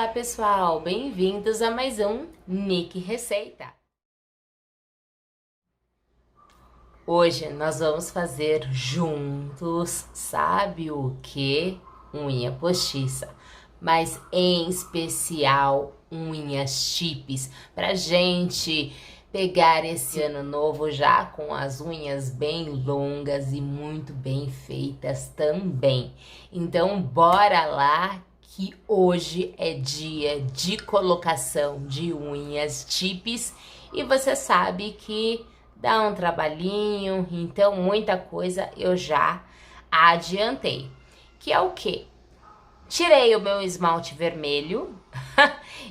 Olá pessoal, bem-vindos a mais um Nick Receita. Hoje nós vamos fazer juntos, sabe o que? Unha postiça, mas em especial unhas chips, pra gente pegar esse ano novo já com as unhas bem longas e muito bem feitas também. Então bora lá, que hoje é dia de colocação de unhas chips e você sabe que dá um trabalhinho, então muita coisa eu já adiantei. Que é o quê? Tirei o meu esmalte vermelho,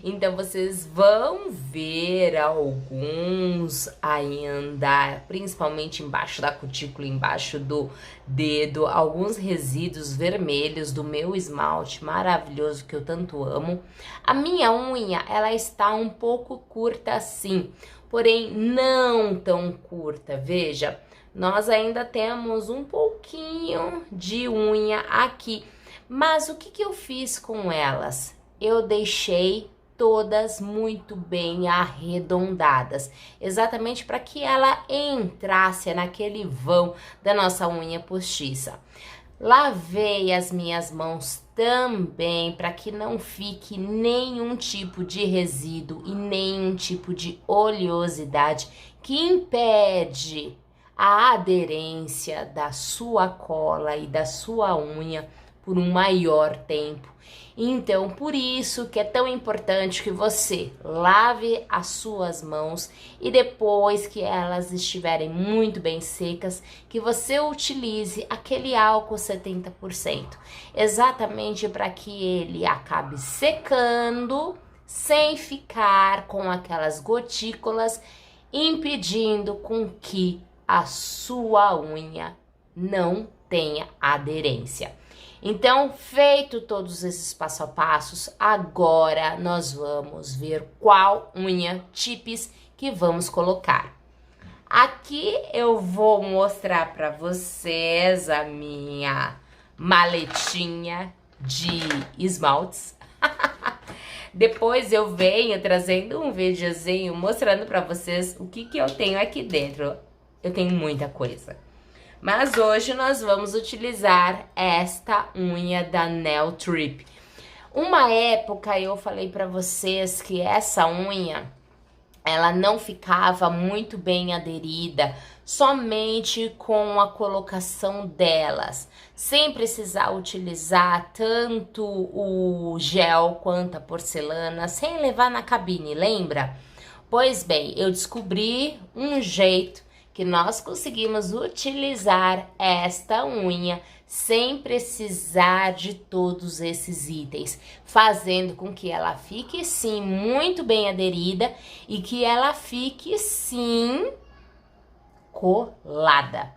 então vocês vão ver alguns ainda, principalmente embaixo da cutícula, embaixo do dedo, alguns resíduos vermelhos do meu esmalte maravilhoso que eu tanto amo. A minha unha, ela está um pouco curta sim, porém não tão curta, veja, nós ainda temos um pouquinho de unha aqui. Mas o que eu fiz com elas? Eu deixei todas muito bem arredondadas, exatamente para que ela entrasse naquele vão da nossa unha postiça. Lavei as minhas mãos também para que não fique nenhum tipo de resíduo e nenhum tipo de oleosidade que impede a aderência da sua cola e da sua unha por um maior tempo. Então, por isso que é tão importante que você lave as suas mãos e depois que elas estiverem muito bem secas, que você utilize aquele álcool 70%, exatamente para que ele acabe secando sem ficar com aquelas gotículas, impedindo com que a sua unha não tenha aderência. Então, feito todos esses passo a passos, agora nós vamos ver qual unha chips que vamos colocar. Aqui eu vou mostrar para vocês a minha maletinha de esmaltes. Depois eu venho trazendo um videozinho mostrando para vocês o que eu tenho aqui dentro. Eu tenho muita coisa. Mas hoje nós vamos utilizar esta unha da Nail Trip. Uma época eu falei para vocês que essa unha, ela não ficava muito bem aderida, somente com a colocação delas, sem precisar utilizar tanto o gel quanto a porcelana, sem levar na cabine, lembra? Pois bem, eu descobri um jeito que nós conseguimos utilizar esta unha sem precisar de todos esses itens, fazendo com que ela fique sim muito bem aderida e que ela fique sim colada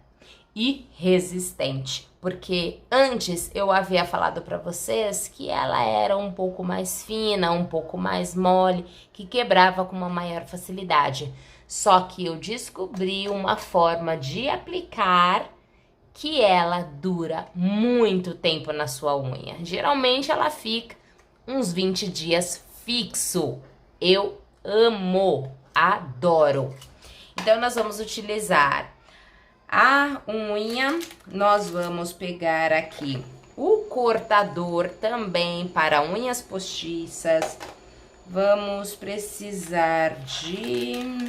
e resistente, porque antes eu havia falado para vocês que ela era um pouco mais fina, um pouco mais mole, que quebrava com uma maior facilidade. Só que eu descobri uma forma de aplicar que ela dura muito tempo na sua unha. Geralmente ela fica uns 20 dias fixo. Eu amo, adoro. Então nós vamos utilizar a unha, nós vamos pegar aqui o cortador também para unhas postiças. Vamos precisar de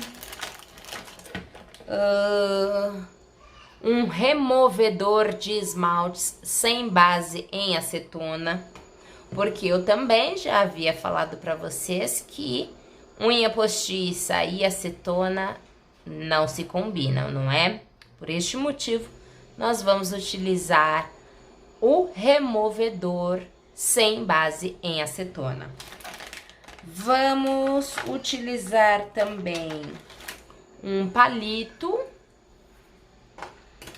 um removedor de esmaltes sem base em acetona, porque eu também já havia falado para vocês que unha postiça e acetona não se combinam, não é? Por este motivo, nós vamos utilizar o removedor sem base em acetona. Vamos utilizar também um palito.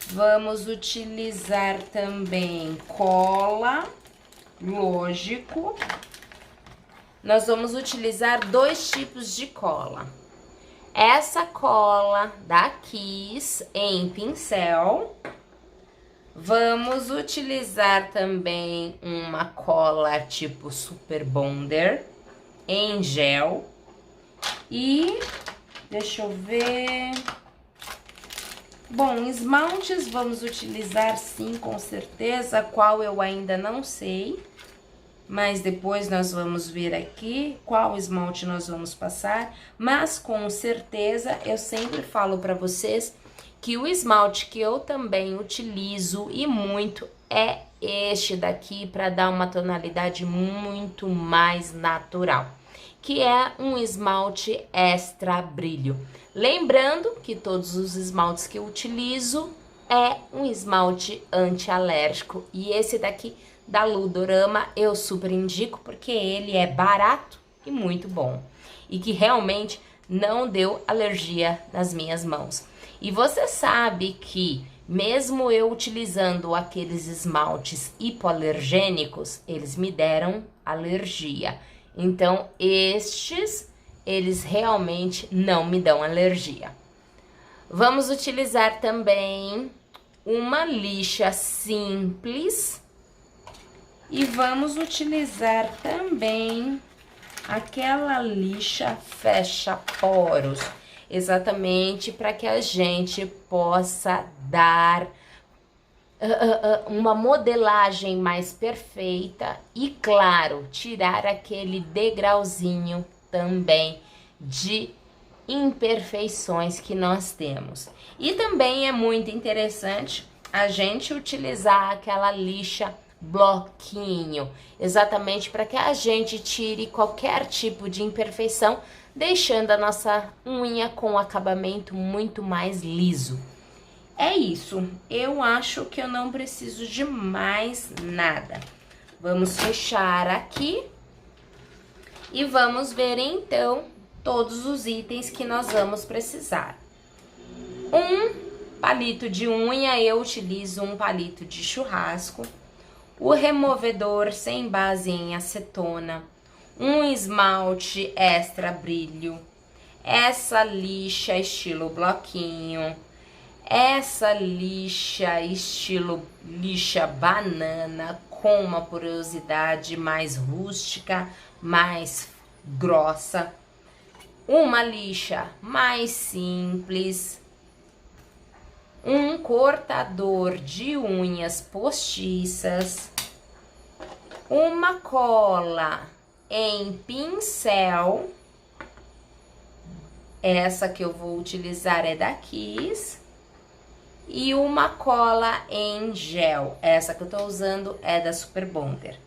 Vamos utilizar também cola, lógico. Nós vamos utilizar dois tipos de cola. Essa cola da Kiss em pincel. Vamos utilizar também uma cola tipo Super Bonder. em gel. E deixa eu ver. Bom, esmaltes vamos utilizar sim, com certeza, qual eu ainda não sei. Mas depois nós vamos ver aqui qual esmalte nós vamos passar. Mas com certeza eu sempre falo para vocês que o esmalte que eu também utilizo e muito é este daqui, para dar uma tonalidade muito mais natural, que é um esmalte extra brilho. Lembrando que todos os esmaltes que eu utilizo é um esmalte anti-alérgico, e esse daqui da Ludorama eu super indico, porque ele é barato e muito bom, e que realmente não deu alergia nas minhas mãos. E você sabe que mesmo eu utilizando aqueles esmaltes hipoalergênicos, eles me deram alergia. Então, eles realmente não me dão alergia. Vamos utilizar também uma lixa simples. E vamos utilizar também aquela lixa fecha poros, exatamente para que a gente possa dar uma modelagem mais perfeita e, claro, tirar aquele degrauzinho também de imperfeições que nós temos. E também é muito interessante a gente utilizar aquela lixa bloquinho, exatamente para que a gente tire qualquer tipo de imperfeição, deixando a nossa unha com um acabamento muito mais liso. É isso, eu acho que eu não preciso de mais nada. Vamos fechar aqui e vamos ver então todos os itens que nós vamos precisar. Um palito de unha, eu utilizo um palito de churrasco. O removedor sem base em acetona, um esmalte extra brilho, essa lixa estilo bloquinho, essa lixa estilo lixa banana, com uma porosidade mais rústica, mais grossa, uma lixa mais simples, um cortador de unhas postiças, uma cola em pincel, essa que eu vou utilizar é da Kiss, e uma cola em gel, essa que eu tô usando é da Super Bonder.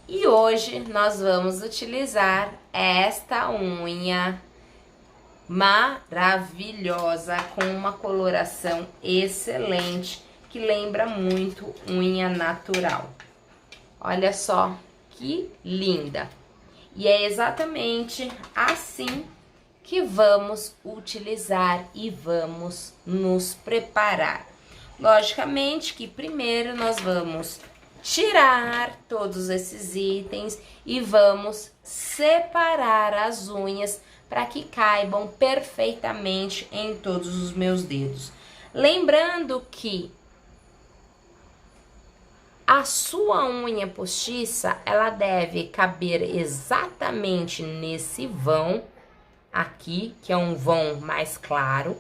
E hoje nós vamos utilizar esta unha maravilhosa, com uma coloração excelente, que lembra muito unha natural. Olha só que linda! E é exatamente assim que vamos utilizar e vamos nos preparar. Logicamente que primeiro nós vamos tirar todos esses itens e vamos separar as unhas para que caibam perfeitamente em todos os meus dedos. Lembrando que a sua unha postiça, ela deve caber exatamente nesse vão aqui, que é um vão mais claro,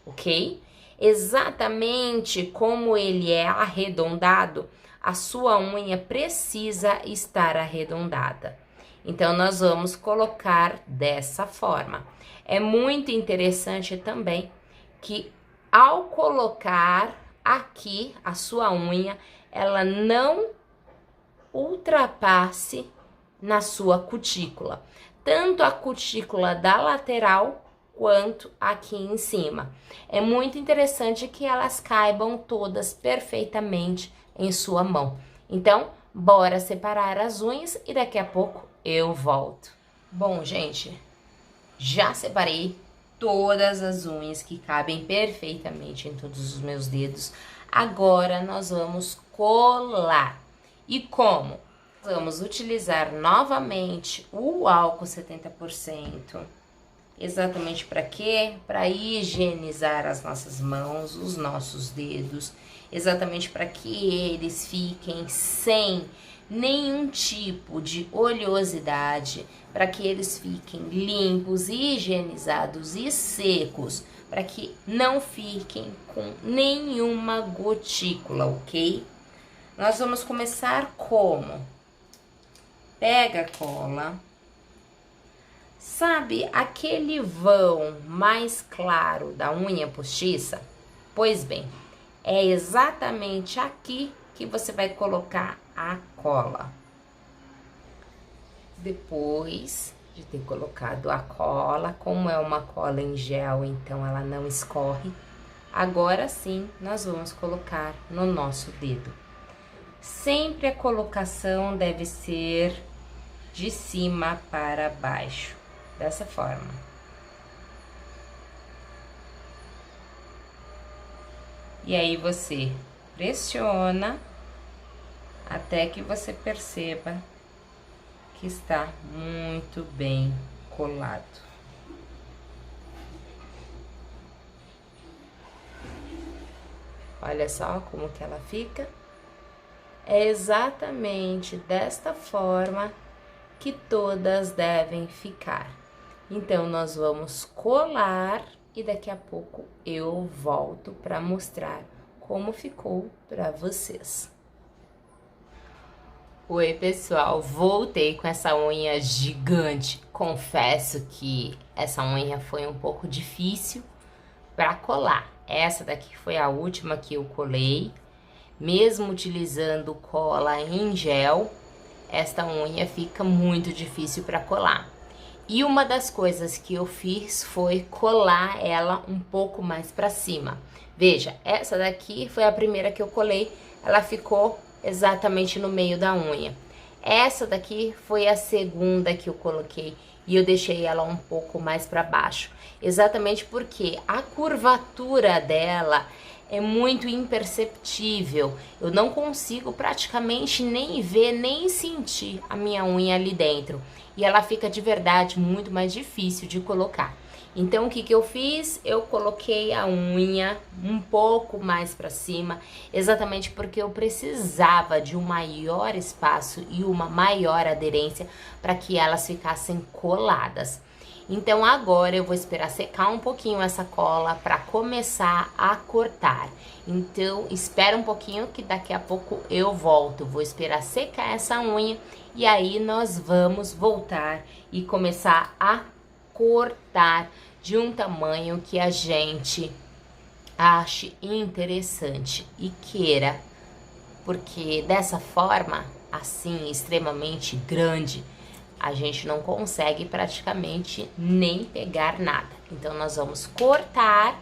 ok? Exatamente como ele é arredondado, a sua unha precisa estar arredondada. Então, nós vamos colocar dessa forma. É muito interessante também que, ao colocar aqui a sua unha, ela não ultrapasse na sua cutícula. Tanto a cutícula da lateral, quanto aqui em cima. É muito interessante que elas caibam todas perfeitamente em sua mão. Então, bora separar as unhas e daqui a pouco eu volto. Bom, gente, já separei todas as unhas que cabem perfeitamente em todos os meus dedos. Agora nós vamos colar. E como? Vamos utilizar novamente o álcool 70%. Exatamente para quê? Para higienizar as nossas mãos, os nossos dedos. Exatamente para que eles fiquem sem nenhum tipo de oleosidade, para que eles fiquem limpos, higienizados e secos, para que não fiquem com nenhuma gotícula, ok? Nós vamos começar como? Pega a cola, sabe aquele vão mais claro da unha postiça? Pois bem, é exatamente aqui que você vai colocar a cola. Depois de ter colocado a cola, como é uma cola em gel, então ela não escorre, agora sim nós vamos colocar no nosso dedo. Sempre a colocação deve ser de cima para baixo, dessa forma. E aí você pressiona até que você perceba que está muito bem colado. Olha só como que ela fica. É exatamente desta forma que todas devem ficar. Então, nós vamos colar e daqui a pouco eu volto para mostrar como ficou para vocês. Oi, pessoal, voltei com essa unha gigante. Confesso que essa unha foi um pouco difícil para colar. Essa daqui foi a última que eu colei. Mesmo utilizando cola em gel, esta unha fica muito difícil para colar. E uma das coisas que eu fiz foi colar ela um pouco mais para cima. Veja, essa daqui foi a primeira que eu colei, ela ficou exatamente no meio da unha. Essa daqui foi a segunda que eu coloquei e eu deixei ela um pouco mais para baixo. Exatamente porque a curvatura dela é muito imperceptível. Eu não consigo praticamente nem ver, nem sentir a minha unha ali dentro. E ela fica de verdade muito mais difícil de colocar. Então, o que eu fiz? Eu coloquei a unha um pouco mais para cima, exatamente porque eu precisava de um maior espaço e uma maior aderência para que elas ficassem coladas. Então, agora eu vou esperar secar um pouquinho essa cola para começar a cortar. Então, espera um pouquinho que daqui a pouco eu volto. Vou esperar secar essa unha e aí nós vamos voltar e começar a cortar de um tamanho que a gente ache interessante e queira, porque dessa forma, assim, extremamente grande, a gente não consegue praticamente nem pegar nada. Então, nós vamos cortar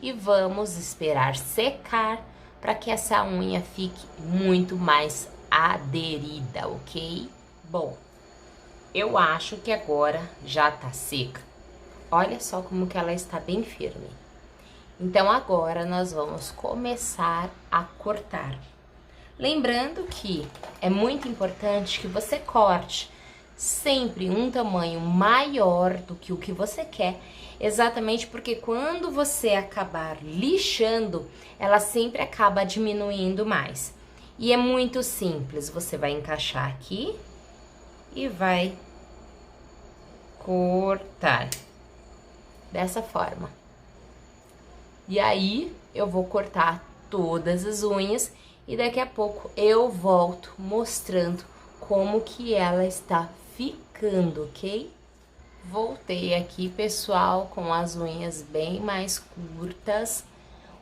e vamos esperar secar para que essa unha fique muito mais aderida, ok? Bom, eu acho que agora já tá seca. Olha só como que ela está bem firme. Então, agora nós vamos começar a cortar. Lembrando que é muito importante que você corte sempre um tamanho maior do que o que você quer, exatamente porque quando você acabar lixando, ela sempre acaba diminuindo mais. E é muito simples, você vai encaixar aqui e vai cortar dessa forma. E aí, eu vou cortar todas as unhas e daqui a pouco eu volto mostrando como que ela está ficando, ok? Voltei aqui, pessoal, com as unhas bem mais curtas.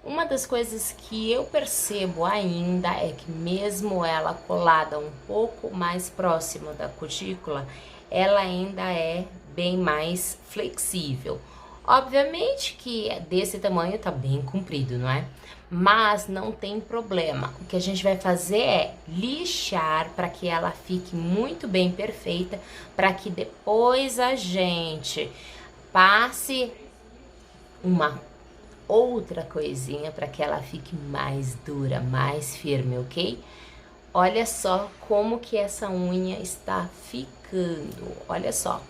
Uma das coisas que eu percebo ainda é que mesmo ela colada um pouco mais próxima da cutícula, ela ainda é bem mais flexível. Obviamente que desse tamanho tá bem comprido, não é? Mas não tem problema. O que a gente vai fazer é lixar para que ela fique muito bem perfeita, para que depois a gente passe uma outra coisinha para que ela fique mais dura, mais firme, ok? Olha só como que essa unha está ficando, olha só.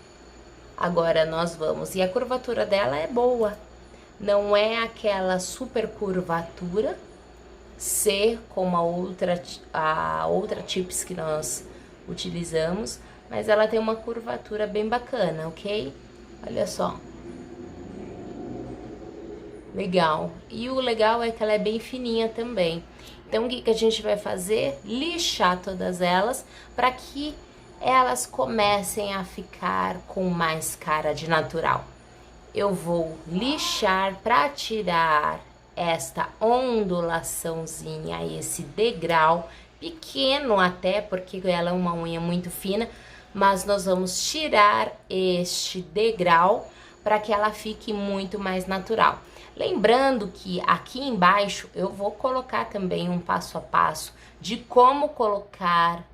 Agora nós vamos, e a curvatura dela é boa, não é aquela super curvatura, ser como a outra chips que nós utilizamos, mas ela tem uma curvatura bem bacana, ok? Olha só. Legal. E o legal é que ela é bem fininha também. Então, o que que a gente vai fazer? Lixar todas elas para que elas comecem a ficar com mais cara de natural. Eu vou lixar para tirar esta ondulaçãozinha, esse degrau pequeno até, porque ela é uma unha muito fina, mas nós vamos tirar este degrau para que ela fique muito mais natural. Lembrando que aqui embaixo eu vou colocar também um passo a passo de como colocar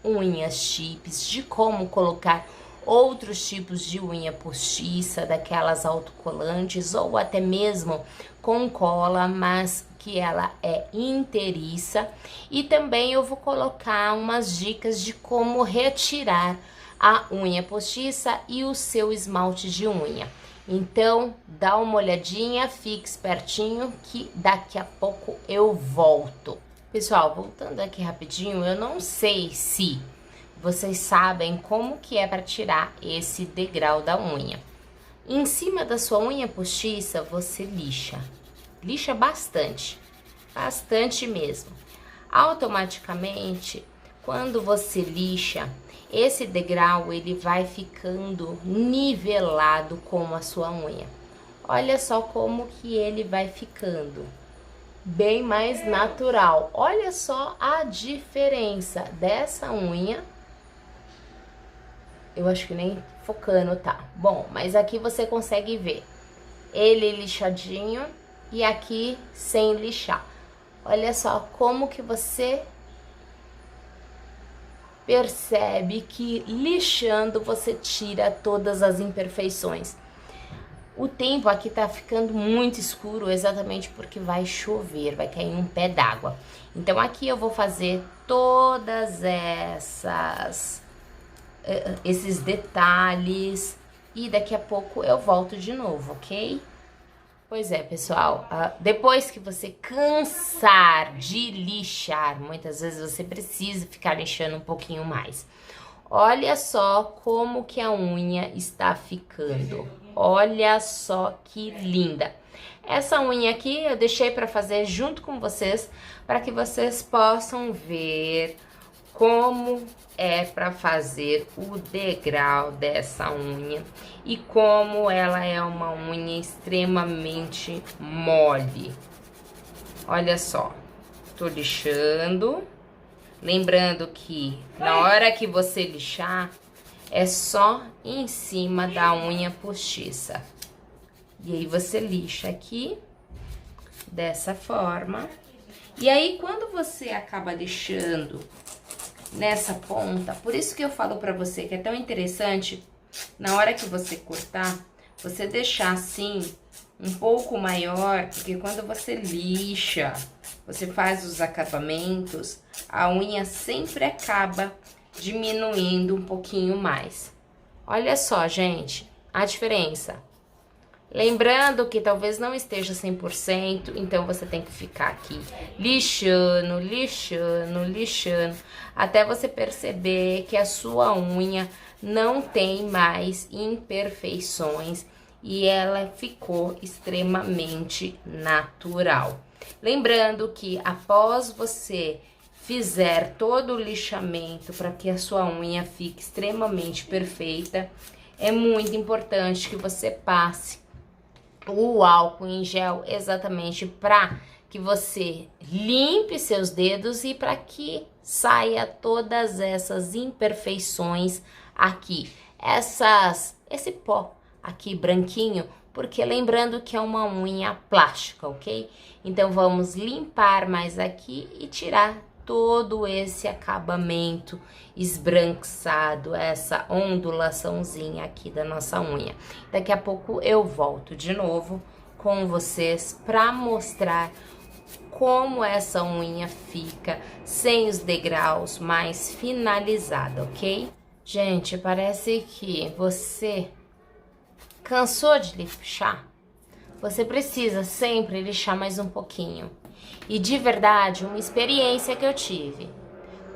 unhas chips, de como colocar outros tipos de unha postiça, daquelas autocolantes ou até mesmo com cola, mas que ela é inteiriça. E também eu vou colocar umas dicas de como retirar a unha postiça e o seu esmalte de unha. Então, dá uma olhadinha, fique espertinho que daqui a pouco eu volto. Pessoal, voltando aqui rapidinho, eu não sei se vocês sabem como que é para tirar esse degrau da unha. Em cima da sua unha postiça, você lixa. Lixa bastante, bastante mesmo. Automaticamente, quando você lixa, esse degrau ele vai ficando nivelado com a sua unha. Olha só como que ele vai ficando bem mais natural. Olha só a diferença dessa unha. Eu acho que nem focando tá. Bom, mas aqui você consegue ver ele lixadinho e aqui sem lixar. Olha só como que você percebe que lixando você tira todas as imperfeições. O tempo aqui tá ficando muito escuro exatamente porque vai chover, vai cair um pé d'água. Então aqui eu vou fazer todas esses detalhes e daqui a pouco eu volto de novo, ok? Pois é, pessoal, depois que você cansar de lixar, muitas vezes você precisa ficar lixando um pouquinho mais. Olha só como que a unha está ficando. Olha só que linda. Essa unha aqui eu deixei para fazer junto com vocês, para que vocês possam ver como é para fazer o degrau dessa unha e como ela é uma unha extremamente mole. Olha só, tô lixando. Lembrando que na hora que você lixar, é só em cima da unha postiça. E aí você lixa aqui, dessa forma. E aí quando você acaba lixando nessa ponta, por isso que eu falo pra você que é tão interessante, na hora que você cortar, você deixar assim, um pouco maior, porque quando você lixa, você faz os acabamentos, a unha sempre acaba diminuindo um pouquinho mais. Olha só, gente, a diferença. Lembrando que talvez não esteja 100%, então você tem que ficar aqui lixando, lixando, lixando, até você perceber que a sua unha não tem mais imperfeições e ela ficou extremamente natural. Lembrando que após você fizer todo o lixamento para que a sua unha fique extremamente perfeita, é muito importante que você passe o álcool em gel exatamente para que você limpe seus dedos e para que saia todas essas imperfeições aqui, esse pó aqui branquinho, porque lembrando que é uma unha plástica, ok? Então vamos limpar mais aqui e tirar todo esse acabamento esbranquiçado, essa ondulaçãozinha aqui da nossa unha. Daqui a pouco eu volto de novo com vocês para mostrar como essa unha fica sem os degraus, mais finalizada, ok? Gente, parece que você cansou de lixar. Você precisa sempre lixar mais um pouquinho. E de verdade, uma experiência que eu tive.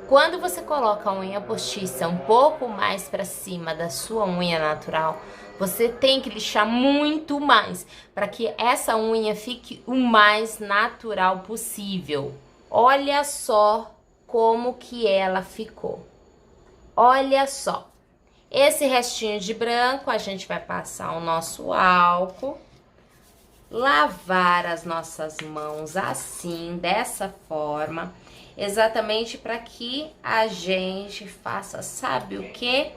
Quando você coloca a unha postiça um pouco mais para cima da sua unha natural, você tem que lixar muito mais para que essa unha fique o mais natural possível. Olha só como que ela ficou. Olha só. Esse restinho de branco, a gente vai passar o nosso álcool, lavar as nossas mãos assim, dessa forma, exatamente para que a gente faça, sabe o quê?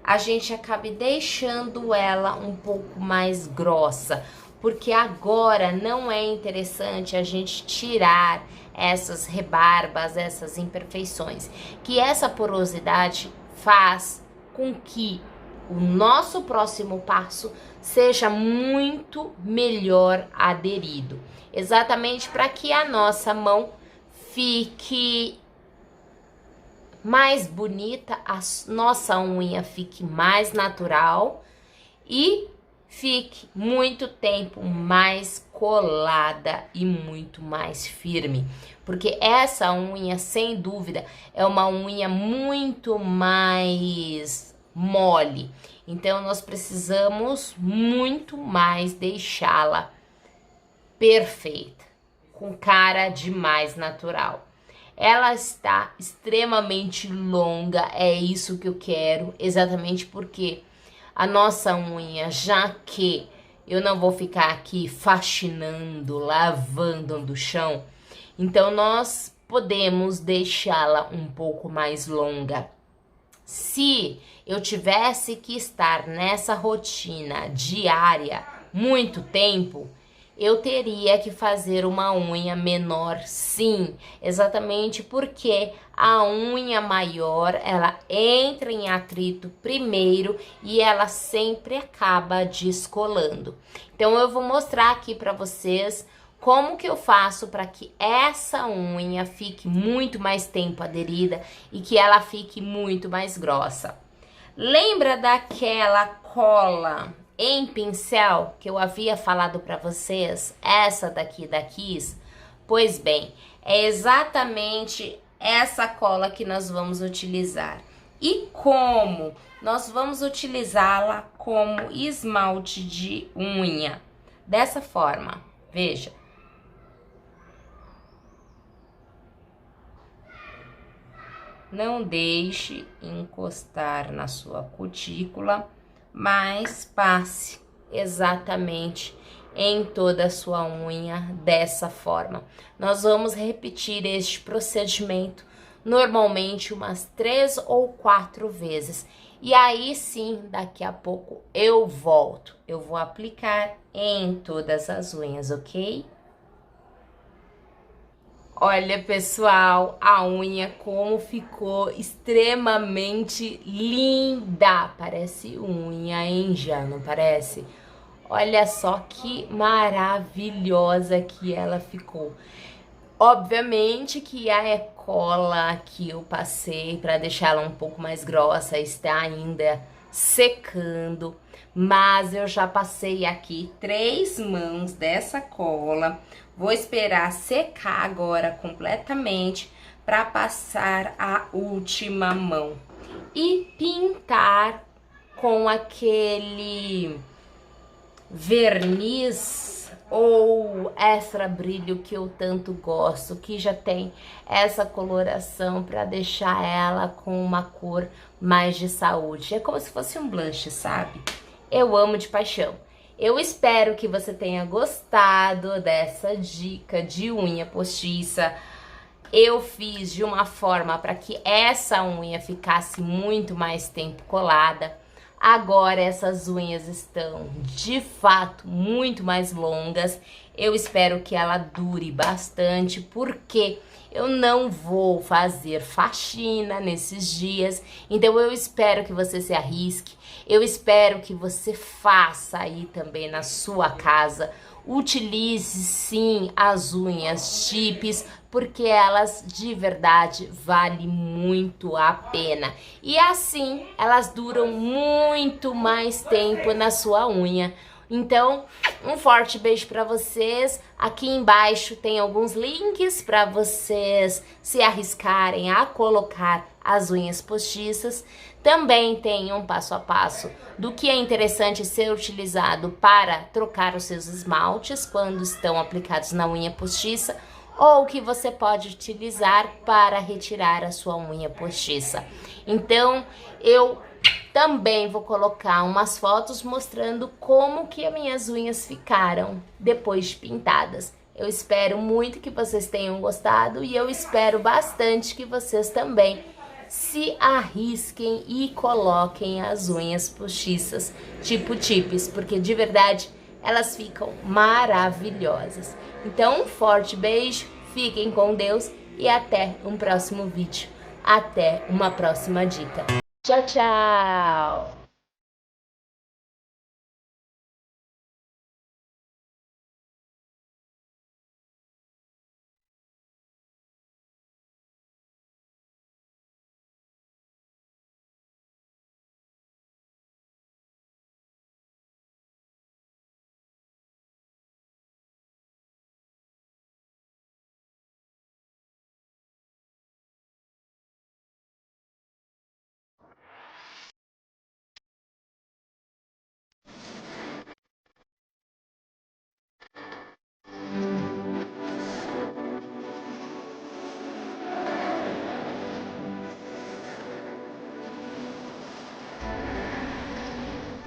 A gente acabe deixando ela um pouco mais grossa, porque agora não é interessante a gente tirar essas rebarbas, essas imperfeições, que essa porosidade faz com que o nosso próximo passo seja muito melhor aderido, exatamente para que a nossa mão fique mais bonita, a nossa unha fique mais natural e fique muito tempo mais colada e muito mais firme. Porque essa unha, sem dúvida, é uma unha muito mais mole. Então, nós precisamos muito mais deixá-la perfeita, com cara de mais natural. Ela está extremamente longa, é isso que eu quero, exatamente porque a nossa unha, já que eu não vou ficar aqui faxinando, lavando do chão, então nós podemos deixá-la um pouco mais longa. Se eu tivesse que estar nessa rotina diária muito tempo, eu teria que fazer uma unha menor, sim, exatamente porque a unha maior, ela entra em atrito primeiro e ela sempre acaba descolando. Então, eu vou mostrar aqui para vocês como que eu faço para que essa unha fique muito mais tempo aderida e que ela fique muito mais grossa. Lembra daquela cola em pincel que eu havia falado para vocês, essa daqui da Kiss? Pois bem, é exatamente essa cola que nós vamos utilizar. E como? Nós vamos utilizá-la como esmalte de unha. Dessa forma, veja. Não deixe encostar na sua cutícula, mas passe exatamente em toda a sua unha dessa forma. Nós vamos repetir este procedimento normalmente umas 3 ou 4 vezes. E aí sim, daqui a pouco eu volto. Eu vou aplicar em todas as unhas, ok? Olha, pessoal, a unha como ficou extremamente linda. Parece unha, hein, já, não parece? Olha só que maravilhosa que ela ficou. Obviamente que a cola que eu passei para deixá-la um pouco mais grossa está ainda secando, mas eu já passei aqui 3 mãos dessa cola. Vou esperar secar agora completamente para passar a última mão e pintar com aquele verniz ou extra brilho que eu tanto gosto, que já tem essa coloração para deixar ela com uma cor mais de saúde. É como se fosse um blush, sabe? Eu amo de paixão. Eu espero que você tenha gostado dessa dica de unha postiça. Eu fiz de uma forma para que essa unha ficasse muito mais tempo colada. Agora essas unhas estão de fato muito mais longas. Eu espero que ela dure bastante, porque eu não vou fazer faxina nesses dias. Então eu espero que você se arrisque. Eu espero que você faça aí também na sua casa. Utilize sim as unhas chips, porque elas de verdade valem muito a pena. E assim elas duram muito mais tempo na sua unha. Então, um forte beijo para vocês. Aqui embaixo tem alguns links para vocês se arriscarem a colocar as unhas postiças. Também tem um passo a passo do que é interessante ser utilizado para trocar os seus esmaltes quando estão aplicados na unha postiça, ou que você pode utilizar para retirar a sua unha postiça. Então, eu também vou colocar umas fotos mostrando como que as minhas unhas ficaram depois de pintadas. Eu espero muito que vocês tenham gostado e eu espero bastante que vocês também se arrisquem e coloquem as unhas postiças tipo Tipis, porque de verdade elas ficam maravilhosas. Então, um forte beijo, fiquem com Deus e até um próximo vídeo. Até uma próxima dica. Tchau, tchau!